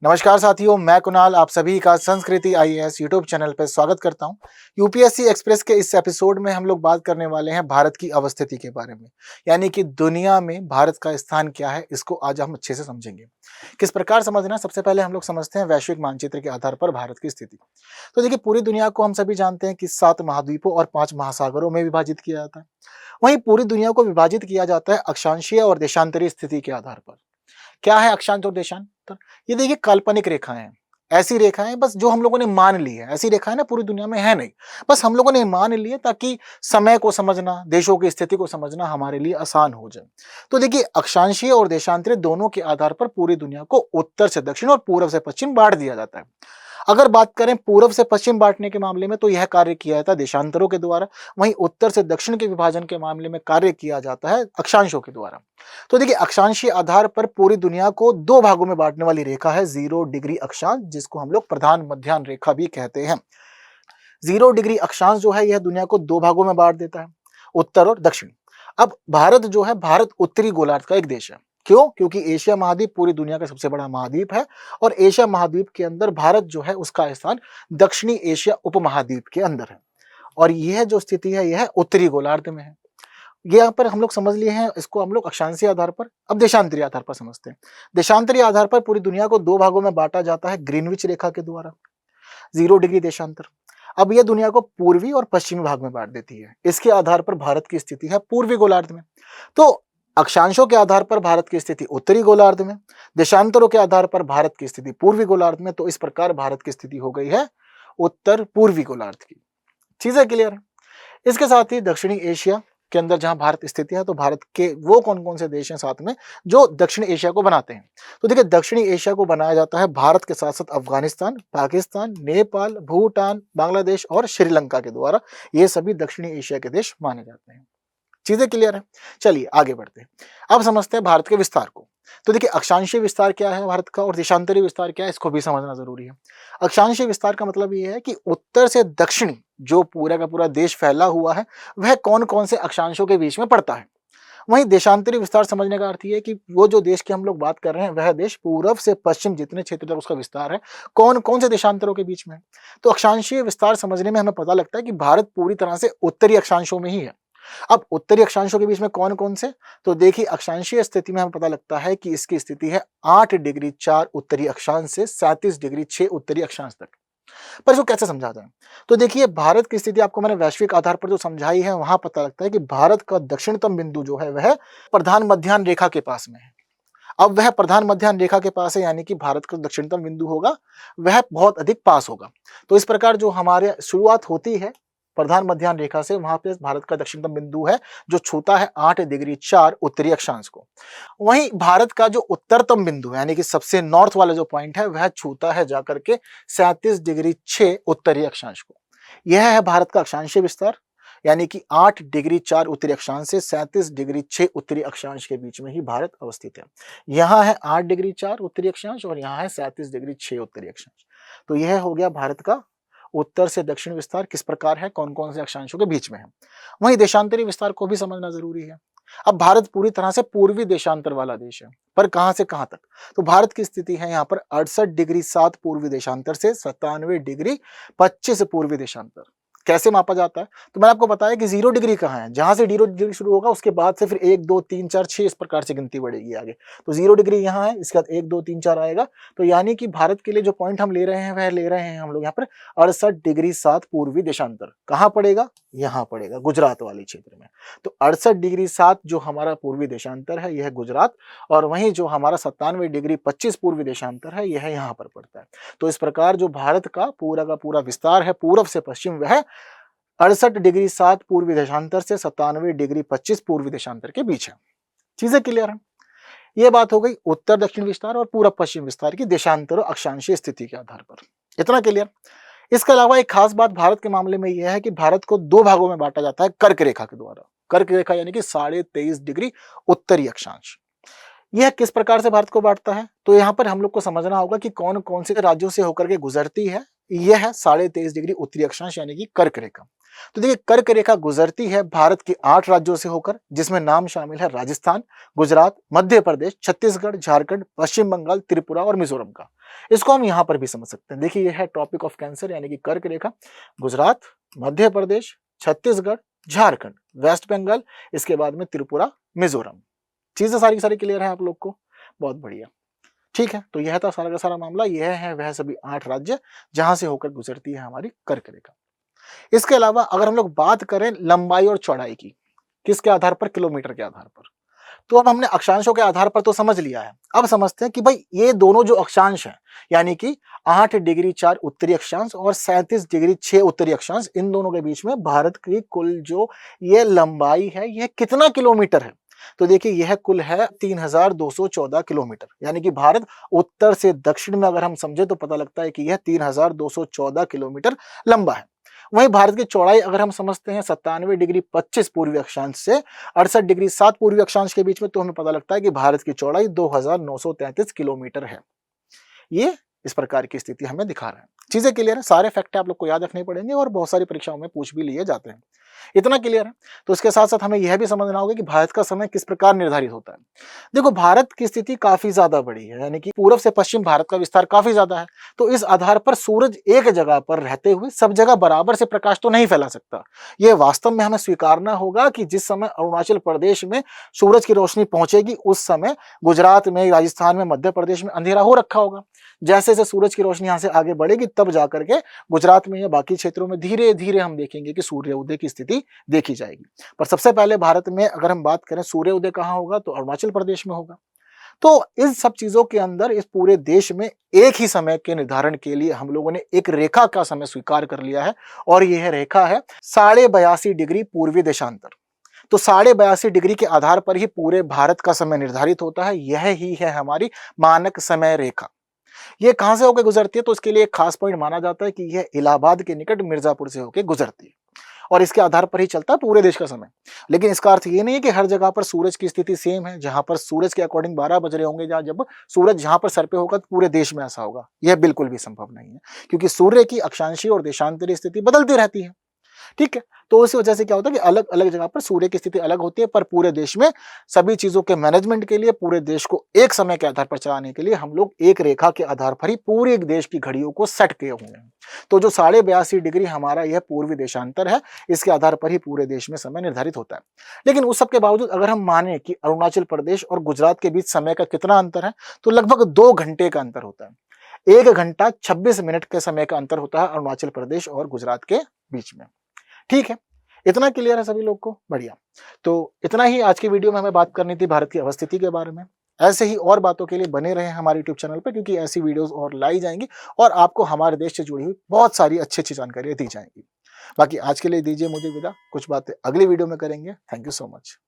नमस्कार साथियों, मैं कुणाल आप सभी का संस्कृति आईएएस यूट्यूब चैनल पर स्वागत करता हूं। यूपीएससी एक्सप्रेस के इस एपिसोड में हम लोग बात करने वाले हैं भारत की अवस्थिति के बारे में, यानी कि दुनिया में भारत का स्थान क्या है, इसको आज हम अच्छे से समझेंगे। किस प्रकार समझना, सबसे पहले हम लोग समझते हैं वैश्विक मानचित्र के आधार पर भारत की स्थिति। तो देखिए, पूरी दुनिया को हम सभी जानते हैं कि 7 महाद्वीपों और 5 महासागरों में विभाजित किया जाता है। वहीं पूरी दुनिया को विभाजित किया जाता है अक्षांशीय और देशांतरीय स्थिति के आधार पर। क्या है अक्षांश और देशांतर? ये देखिए काल्पनिक रेखाएं हैं, ऐसी रेखाएं बस जो हम लोगों ने मान ली है। ऐसी रेखाएं ना पूरी दुनिया में है नहीं, बस हम लोगों ने मान ली है ताकि समय को समझना, देशों की स्थिति को समझना हमारे लिए आसान हो जाए। तो देखिए, अक्षांशीय और देशांतरीय दोनों के आधार पर पूरी दुनिया को उत्तर से दक्षिण और पूर्व से पश्चिम बांट दिया जाता है। अगर बात करें पूर्व से पश्चिम बांटने के मामले में, तो यह कार्य किया जाता है देशांतरों के द्वारा। वहीं उत्तर से दक्षिण के विभाजन के मामले में कार्य किया जाता है अक्षांशों के द्वारा। तो देखिए, अक्षांशीय आधार पर पूरी दुनिया को 2 भागों में बांटने वाली रेखा है 0 डिग्री अक्षांश, जिसको हम लोग प्रधान मध्याह्न रेखा भी कहते हैं। 0 डिग्री अक्षांश जो है, यह दुनिया को 2 भागों में बांट देता है, उत्तर और दक्षिण। अब भारत जो है, भारत उत्तरी गोलार्ध का एक देश है। क्यों? क्योंकि एशिया महाद्वीप पूरी दुनिया का सबसे बड़ा महाद्वीप है और एशिया महाद्वीप के अंदर भारत जो है, उसका स्थान दक्षिणी एशिया उपमहाद्वीप के अंदर है। और यह जो स्थिति है, यह उत्तरी गोलार्ध में है। यहाँ पर हम लोग समझ लिए हैं, इसको हम लोग अक्षांशीय आधार पर। अब देशांतरीय आधार पर समझते हैं। देशांतरीय आधार पर पूरी दुनिया को 2 भागों में बांटा जाता है ग्रीनविच रेखा के द्वारा। 0 डिग्री देशांतर। अब यह दुनिया को पूर्वी और पश्चिमी भाग में बांट देती है। इसके आधार पर भारत की स्थिति है पूर्वी गोलार्ध में। तो अक्षांशों के आधार पर भारत की स्थिति उत्तरी गोलार्ध में, देशांतरों के आधार पर भारत की स्थिति पूर्वी गोलार्ध में। तो इस प्रकार भारत की स्थिति हो गई है उत्तर पूर्वी गोलार्ध की। चीजें क्लियर है? इसके साथ ही दक्षिणी एशिया के अंदर जहां भारत स्थित है, तो भारत के वो कौन कौन से देश हैं साथ में जो दक्षिण एशिया को बनाते हैं? तो देखिए, दक्षिणी एशिया को बनाया जाता है भारत के साथ साथ अफगानिस्तान, पाकिस्तान, नेपाल, भूटान, बांग्लादेश और श्रीलंका के द्वारा। ये सभी दक्षिणी एशिया के देश माने जाते हैं। चीजें क्लियर है? चलिए आगे बढ़ते हैं। अब समझते हैं भारत के विस्तार को। तो देखिए, अक्षांशीय विस्तार क्या है भारत का और देशांतरीय विस्तार क्या है, इसको भी समझना जरूरी है। अक्षांशीय विस्तार का मतलब ये है कि उत्तर से दक्षिणी जो पूरा का पूरा देश फैला हुआ है, वह कौन कौन से अक्षांशों के बीच में पड़ता है। वहीं देशांतरीय विस्तार समझने का अर्थ ये है कि वो जो देश की हम लोग बात कर रहे हैं, वह देश पूर्व से पश्चिम जितने क्षेत्र तक उसका विस्तार है, कौन कौन से देशांतरों के बीच में है। तो अक्षांशीय विस्तार समझने में हमें पता लगता है कि भारत पूरी तरह से उत्तरी अक्षांशों में ही है। अब उत्तरी अक्षांशों के बीच में कौन कौन से? तो देखिए, अक्षांशीय स्थिति में हमें पता लगता है कि इसकी स्थिति है 8 डिग्री 4 उत्तरी अक्षांश से 37 डिग्री 6 उत्तरी अक्षांश तक। पर इसको कैसे समझा जाए? तो देखिए, भारत की स्थिति आपको मैंने वैश्विक आधार पर जो समझाई है, वहां पता लगता है कि भारत का दक्षिणतम बिंदु जो है, वह प्रधान मध्याह्न रेखा के पास में है। अब वह प्रधान मध्याह्न रेखा के पास है, यानी कि भारत का दक्षिणतम बिंदु होगा, वह बहुत अधिक पास होगा। तो इस प्रकार जो हमारे शुरुआत होती है प्रधान मध्याह्न रेखा से, वहां पे भारत का दक्षिणतम बिंदु है जो छूता है 8 डिग्री 4 उत्तरी अक्षांश को। वहीं भारत का जो उत्तरतम बिंदु है, यानी कि सबसे नॉर्थ वाला जो पॉइंट है, वह छूता है जाकर के 37 डिग्री 6 उत्तरी अक्षांश को। यह है भारत का अक्षांशीय विस्तार, यानी कि 8 डिग्री 4 उत्तरी अक्षांश से 37 डिग्री 6 उत्तरी अक्षांश के बीच में ही भारत अवस्थित है। यहाँ है 8 डिग्री 4 उत्तरी अक्षांश और यहाँ है 37 डिग्री 6 उत्तरी अक्षांश। तो यह हो गया भारत का उत्तर से दक्षिण विस्तार किस प्रकार है, कौन कौन से अक्षांशों के बीच में है। वहीं देशांतरी विस्तार को भी समझना जरूरी है। अब भारत पूरी तरह से पूर्वी देशांतर वाला देश है, पर कहां से कहां तक? तो भारत की स्थिति है यहाँ पर 68 डिग्री 7 पूर्वी देशांतर से 97 डिग्री 25 पूर्वी देशांतर। कैसे मापा जाता है? तो मैंने आपको बताया कि 0 डिग्री कहाँ है, जहां से 0 डिग्री शुरू होगा उसके बाद से फिर 1 2 3 4 6 इस प्रकार से गिनती बढ़ेगी आगे। तो 0 डिग्री यहाँ है, इसके बाद 1 2 3 4 आएगा। तो यानी कि भारत के लिए जो पॉइंट हम ले रहे हैं, वह ले रहे हैं हम लोग यहाँ पर 68 डिग्री 7 पूर्वी देशांतर। कहाँ पड़ेगा? यहाँ पड़ेगा, गुजरात वाले क्षेत्र में। तो 68 डिग्री 7 जो हमारा पूर्वी देशांतर है, यह गुजरात, और वहीं जो हमारा 97 डिग्री 25 पूर्वी देशांतर है, यह यहाँ पर पड़ता है। तो इस प्रकार जो भारत का पूरा विस्तार है पूर्व से पश्चिम, वह 68 डिग्री 7 पूर्वी देशांतर से 97 डिग्री 25 पूर्वी देशांतर के बीच है। चीजें क्लियर है? यह बात हो गई उत्तर दक्षिण विस्तार और पूर्व पश्चिम विस्तार की देशांतर और अक्षांशीय स्थिति के आधार पर। इतना क्लियर? इसके अलावा एक खास बात भारत के मामले में यह है कि भारत को 2 भागों में बांटा जाता है कर्क रेखा के द्वारा। कर्क रेखा यानी कि 23.5 डिग्री उत्तरी अक्षांश। यह किस प्रकार से भारत को बांटता है? तो यहाँ पर हम लोग को समझना होगा कि कौन कौन से राज्यों से होकर के गुजरती है। यह है 23.5 डिग्री उत्तरी अक्षांश यानी कि कर्क रेखा। तो देखिए कर्क रेखा गुजरती है भारत के 8 राज्यों से होकर, जिसमें नाम शामिल है राजस्थान, गुजरात, मध्य प्रदेश, छत्तीसगढ़, झारखंड, पश्चिम बंगाल, त्रिपुरा और मिजोरम का। इसको हम यहाँ पर भी समझ सकते हैं। देखिए यह है ट्रॉपिक ऑफ कैंसर यानी कि कर्क रेखा, गुजरात, मध्य प्रदेश, छत्तीसगढ़, झारखंड, वेस्ट बंगाल, इसके बाद में त्रिपुरा, मिजोरम। चीजें सारी की सारी क्लियर है आप लोग को? बहुत बढ़िया। ठीक है, तो यह था सारा का सारा मामला। यह है वह सभी 8 राज्य जहां से होकर गुजरती है हमारी कर्क रेखा। इसके अलावा अगर हम लोग बात करें लंबाई और चौड़ाई की, किसके आधार पर? किलोमीटर के आधार पर। तो अब हमने अक्षांशों के आधार पर तो समझ लिया है। अब समझते हैं कि भाई ये दोनों जो अक्षांश हैं, यानी कि 8 डिग्री 4 उत्तरी अक्षांश और 37 डिग्री 6 उत्तरी अक्षांश, इन दोनों के बीच में भारत की कुल जो ये लंबाई है, यह कितना किलोमीटर है? तो देखिए यह कुल है 3214 किलोमीटर, यानी कि भारत उत्तर से दक्षिण में अगर हम समझे तो पता लगता है कि यह 3214 किलोमीटर लंबा है। वहीं भारत की चौड़ाई अगर हम समझते हैं 97 डिग्री 25 पूर्वी अक्षांश से 68 डिग्री 7 पूर्वी अक्षांश के बीच में, तो हमें पता लगता है कि भारत की चौड़ाई 2933 किलोमीटर है। ये इस प्रकार की स्थिति हमें दिखा रहा है। चीजें क्लियर है, सारे फैक्ट आप लोग को याद रखने पड़ेंगे और बहुत सारी परीक्षाओं में पूछ भी लिए जाते हैं। इतना क्लियर है। तो इसके साथ साथ हमें यह भी समझना होगा कि भारत का समय किस प्रकार निर्धारित होता है। देखो भारत की स्थिति काफी ज्यादा बड़ी है, यानी कि पूर्व से पश्चिम भारत का विस्तार काफी ज्यादा है। तो इस आधार पर सूरज एक जगह पर रहते हुए सब जगह बराबर से प्रकाश तो नहीं फैला सकता। यह वास्तव में हमें स्वीकारना होगा कि जिस समय अरुणाचल प्रदेश में सूरज की रोशनी पहुंचेगी, उस समय गुजरात में, राजस्थान में, मध्य प्रदेश में अंधेरा हो रखा होगा। जैसे जैसे सूरज की रोशनी यहाँ से आगे बढ़ेगी, तब जाकर के गुजरात में या बाकी क्षेत्रों में धीरे धीरे हम देखेंगे कि सूर्योदय की स्थिति देखी जाएगी। पर सबसे पहले भारत में अगर हम बात करें सूर्योदय कहाँ होगा, तो अरुणाचल प्रदेश में होगा। तो इन सब चीजों के अंदर इस पूरे देश में एक ही समय के निर्धारण के लिए हम लोगों ने एक रेखा का समय स्वीकार कर लिया है, और यह रेखा है 82.5 डिग्री पूर्वी देशांतर। तो 82.5 डिग्री के आधार पर ही पूरे भारत का समय निर्धारित होता है। यह ही है हमारी मानक समय रेखा। ये कहां से होकर गुजरती है? तो इसके लिए एक खास पॉइंट माना जाता है कि यह इलाहाबाद के निकट मिर्जापुर से होकर गुजरती है, और इसके आधार पर ही चलता है पूरे देश का समय। लेकिन इसका अर्थ ये नहीं है कि हर जगह पर सूरज की स्थिति सेम है। जहां पर सूरज के अकॉर्डिंग 12 बज रहे होंगे, जब सूरज जहां पर सर पे होगा, तो पूरे देश में ऐसा होगा, यह बिल्कुल भी संभव नहीं है, क्योंकि सूर्य की अक्षांशीय और देशांतरीय स्थिति बदलती रहती है। ठीक है, तो इस वजह से क्या होता है कि अलग अलग जगह पर सूर्य की स्थिति अलग होती है, पर पूरे देश में सभी चीजों के मैनेजमेंट के लिए, पूरे देश को एक समय के आधार पर चलाने के लिए हम लोग एक रेखा के आधार पर ही पूरे देश की घड़ियों को सेट किए हुए हैं। तो जो 82.5 डिग्री हमारा यह पूर्वी देशांतर है, इसके आधार पर ही पूरे देश में समय निर्धारित होता है। लेकिन उस सब के बावजूद अगर हम माने कि अरुणाचल प्रदेश और गुजरात के बीच समय का कितना अंतर है, तो लगभग 2 घंटे का अंतर होता है। 1 घंटा 26 मिनट के समय का अंतर होता है अरुणाचल प्रदेश और गुजरात के बीच में। ठीक है, इतना क्लियर है सभी लोग को? बढ़िया। तो इतना ही आज की वीडियो में हमें बात करनी थी भारत की अवस्थिति के बारे में। ऐसे ही और बातों के लिए बने रहे हमारे यूट्यूब चैनल पर, क्योंकि ऐसी वीडियोस और लाई जाएंगी और आपको हमारे देश से जुड़ी हुई बहुत सारी अच्छी अच्छी जानकारियां दी जाएंगी। बाकी आज के लिए दीजिए मुझे विदा, कुछ बातें अगली वीडियो में करेंगे। Thank you so much.